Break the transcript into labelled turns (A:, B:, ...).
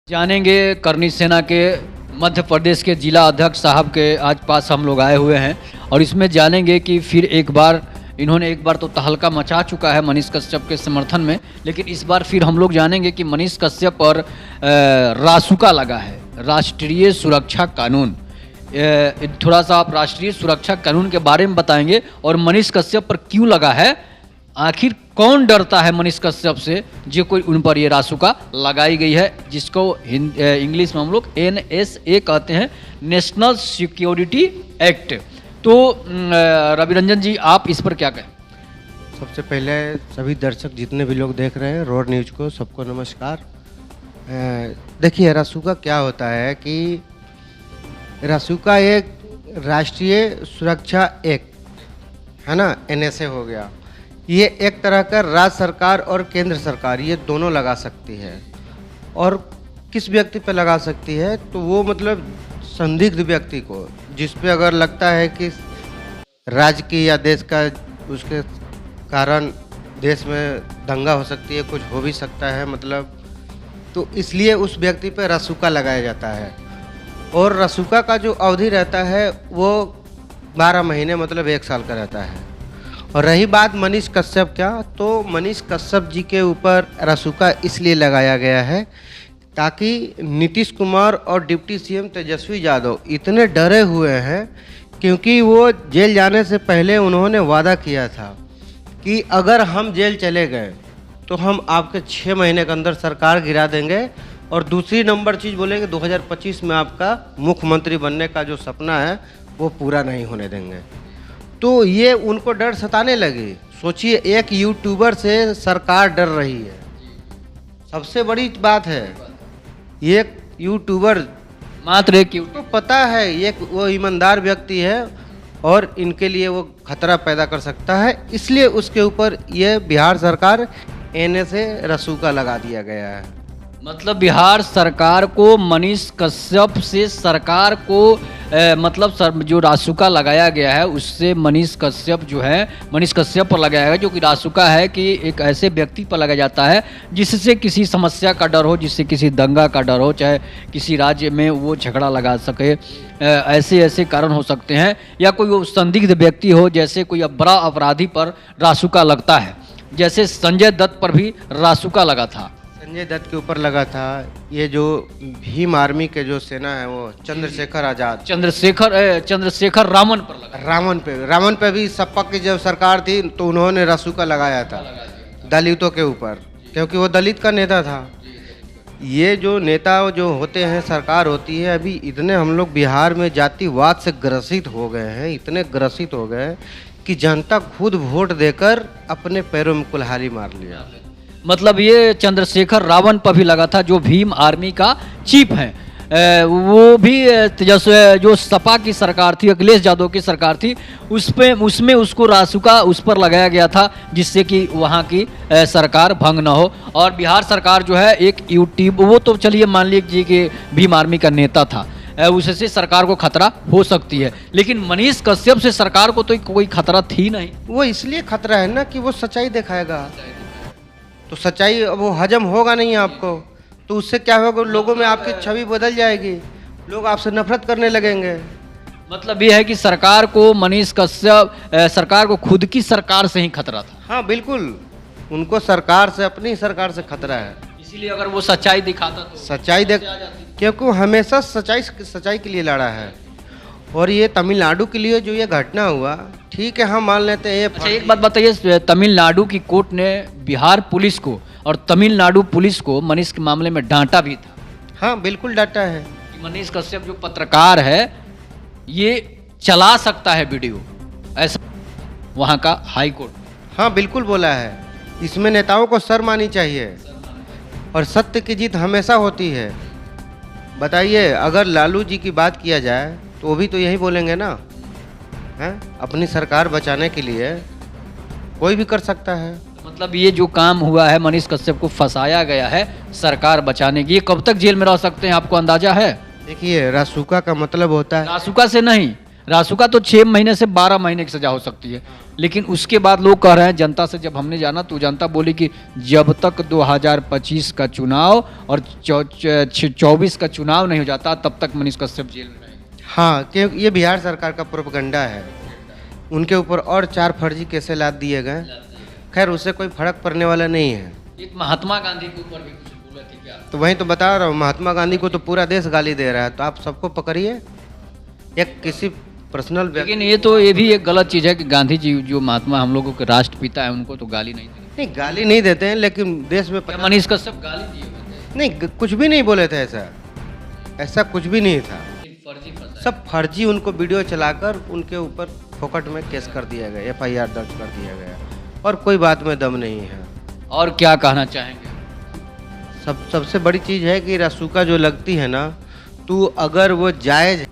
A: जानेंगे करनी सेना के मध्य प्रदेश के जिला अध्यक्ष साहब के आज पास हम लोग आए हुए हैं और इसमें जानेंगे कि फिर एक बार इन्होंने एक बार तो तहलका मचा चुका है मनीष कश्यप के समर्थन में, लेकिन इस बार फिर हम लोग जानेंगे कि मनीष कश्यप पर रासुका लगा है, राष्ट्रीय सुरक्षा कानून। थोड़ा सा आप राष्ट्रीय सुरक्षा कानून के बारे में बताएंगे और मनीष कश्यप पर क्यों लगा है, आखिर कौन डरता है मनीष कश्यप से जो कोई उन पर ये रासुका लगाई गई है, जिसको इंग्लिश में हम लोग NSA कहते हैं, नेशनल सिक्योरिटी एक्ट। तो रवि रंजन जी, आप इस पर क्या कहें?
B: सबसे पहले सभी दर्शक जितने भी लोग देख रहे हैं रोड न्यूज को, सबको नमस्कार। देखिए, रासुका क्या होता है कि रासुका एक राष्ट्रीय सुरक्षा एक्ट है ना, NSA हो गया। ये एक तरह का राज्य सरकार और केंद्र सरकार ये दोनों लगा सकती है। और किस व्यक्ति पे लगा सकती है, तो वो मतलब संदिग्ध व्यक्ति को, जिस पे अगर लगता है कि राज्य की या देश का उसके कारण देश में दंगा हो सकती है, कुछ हो भी सकता है मतलब, तो इसलिए उस व्यक्ति पे रासुका लगाया जाता है। और रासुका का जो अवधि रहता है वो 12 महीने मतलब 1 साल का रहता है। और रही बात मनीष कश्यप क्या, तो मनीष कश्यप जी के ऊपर रासुका इसलिए लगाया गया है ताकि नीतीश कुमार और डिप्टी सीएम तेजस्वी यादव इतने डरे हुए हैं, क्योंकि वो जेल जाने से पहले उन्होंने वादा किया था कि अगर हम जेल चले गए तो हम आपके 6 महीने के अंदर सरकार गिरा देंगे, और दूसरी नंबर चीज़ बोलेंगे 2025 में आपका मुख्यमंत्री बनने का जो सपना है वो पूरा नहीं होने देंगे। तो ये उनको डर सताने लगी। सोचिए, एक यूट्यूबर से सरकार डर रही है, सबसे बड़ी बात है। एक यूट्यूबर,
A: मात्र एक
B: तो पता है ये वो ईमानदार व्यक्ति है और इनके लिए वो खतरा पैदा कर सकता है, इसलिए उसके ऊपर ये बिहार सरकार NSA रासुका लगा दिया गया है।
A: मतलब बिहार सरकार को मनीष कश्यप से सरकार को मतलब जो रासुका लगाया गया है उससे मनीष कश्यप जो है, मनीष कश्यप पर लगाया गया, जो कि रासुका है कि एक ऐसे व्यक्ति पर लगाया जाता है जिससे किसी समस्या का डर हो, जिससे किसी दंगा का डर हो, चाहे किसी राज्य में वो झगड़ा लगा सके, ऐसे ऐसे कारण हो सकते हैं, या कोई संदिग्ध व्यक्ति हो, जैसे कोई बड़ा अपराधी पर रासुका लगता है, जैसे संजय दत्त पर भी रासुका लगा था।
B: संजय दत्त के ऊपर लगा था। ये जो भीम आर्मी के जो सेना है वो चंद्रशेखर आजाद,
A: चंद्रशेखर
B: रावण पे भी सपा की जब सरकार थी तो उन्होंने रासुका लगाया था दलितों के ऊपर, क्योंकि वो दलित का नेता था। ये जो नेता जो होते हैं, सरकार होती है, अभी इतने हम लोग बिहार में जातिवाद से ग्रसित हो गए हैं, इतने ग्रसित हो गए कि जनता खुद वोट देकर अपने पैरों में कुल्हाड़ी मार लिया।
A: मतलब ये चंद्रशेखर रावण पर भी लगा था, जो भीम आर्मी का चीफ है। वो भी जैसे जो सपा की सरकार थी, अखिलेश यादव की सरकार थी, उसमें उसको रासुका उस पर लगाया गया था, जिससे कि वहाँ की सरकार भंग न हो। और बिहार सरकार जो है एक यूट्यूब, वो तो चलिए मान लीजिए कि भीम आर्मी का नेता था, उससे सरकार को खतरा हो सकती है, लेकिन मनीष कश्यप से सरकार को तो कोई खतरा थी नहीं।
B: वो इसलिए खतरा है ना कि वो सच्चाई दिखाएगा, तो सच्चाई वो हजम होगा नहीं आपको, तो उससे क्या होगा, लोगों में आपकी छवि बदल जाएगी, लोग आपसे नफरत करने लगेंगे।
A: मतलब ये है कि सरकार को मनीष कश्यप, सरकार को खुद की सरकार से ही खतरा था।
B: हाँ बिल्कुल, उनको सरकार से, अपनी सरकार से खतरा है।
A: इसीलिए अगर वो सच्चाई दिखाता तो
B: सच्चाई देख, क्योंकि वो हमेशा सच्चाई के लिए लड़ा है। और ये तमिलनाडु के लिए जो ये घटना हुआ, ठीक है, हम मान लेते हैं।
A: अच्छा, एक बात बताइए, तमिलनाडु की कोर्ट ने बिहार पुलिस को और तमिलनाडु पुलिस को मनीष के मामले में डांटा भी था।
B: हाँ बिल्कुल डांटा है
A: कि मनीष कश्यप जो पत्रकार है ये चला सकता है वीडियो, ऐसा वहाँ का हाई कोर्ट।
B: हाँ बिल्कुल बोला है। इसमें नेताओं को शर्म आनी चाहिए और सत्य की जीत हमेशा होती है। बताइए, अगर लालू जी की बात किया जाए तो वो भी तो यही बोलेंगे ना, हैं? अपनी सरकार बचाने के लिए कोई भी कर सकता है।
A: मतलब ये जो काम हुआ है, मनीष कश्यप को फंसाया गया है सरकार बचाने की, ये कब तक जेल में रह सकते हैं, आपको अंदाजा है?
B: देखिए, रासुका का मतलब होता है,
A: रासुका से नहीं, रासुका तो 6 महीने से 12 महीने की सजा हो सकती है, लेकिन उसके बाद लोग कह रहे हैं, जनता से जब हमने जाना तो जनता बोली कि जब तक 2025 का चुनाव और 24 का चुनाव नहीं हो जाता तब तक मनीष कश्यप जेल में रहेंगे।
B: हाँ, कि ये बिहार सरकार का प्रोपगंडा है। उनके ऊपर और 4 फर्जी केसें लाद दिए गए। खैर उससे कोई फर्क पड़ने वाला नहीं है।
A: एक महात्मा गांधी के ऊपर भी कुछ बोले थे क्या?
B: तो वहीं तो बता रहा हूँ, महात्मा गांधी को तो पूरा देश गाली दे रहा है, तो आप सबको पकड़िए। एक किसी पर्सनल
A: लेकिन ये भी एक गलत चीज़ है कि गांधी जी जो महात्मा हम लोगों के राष्ट्रपिता है उनको तो गाली नहीं देते।
B: नहीं, गाली नहीं देते हैं, लेकिन देश में
A: क्या मनीष कश्यप गाली दिए हुए थे?
B: नहीं, कुछ भी नहीं बोले थे। ऐसा कुछ भी नहीं था।
A: सिर्फ फर्जी फंसा है।
B: सब फर्जी उनको वीडियो चलाकर उनके ऊपर फोकट में केस कर दिया गया, FIR दर्ज कर दिया गया, और कोई बात में दम नहीं है।
A: और क्या कहना चाहेंगे?
B: सबसे बड़ी चीज़ है कि रासुका जो लगती है ना, तो अगर वो जायज़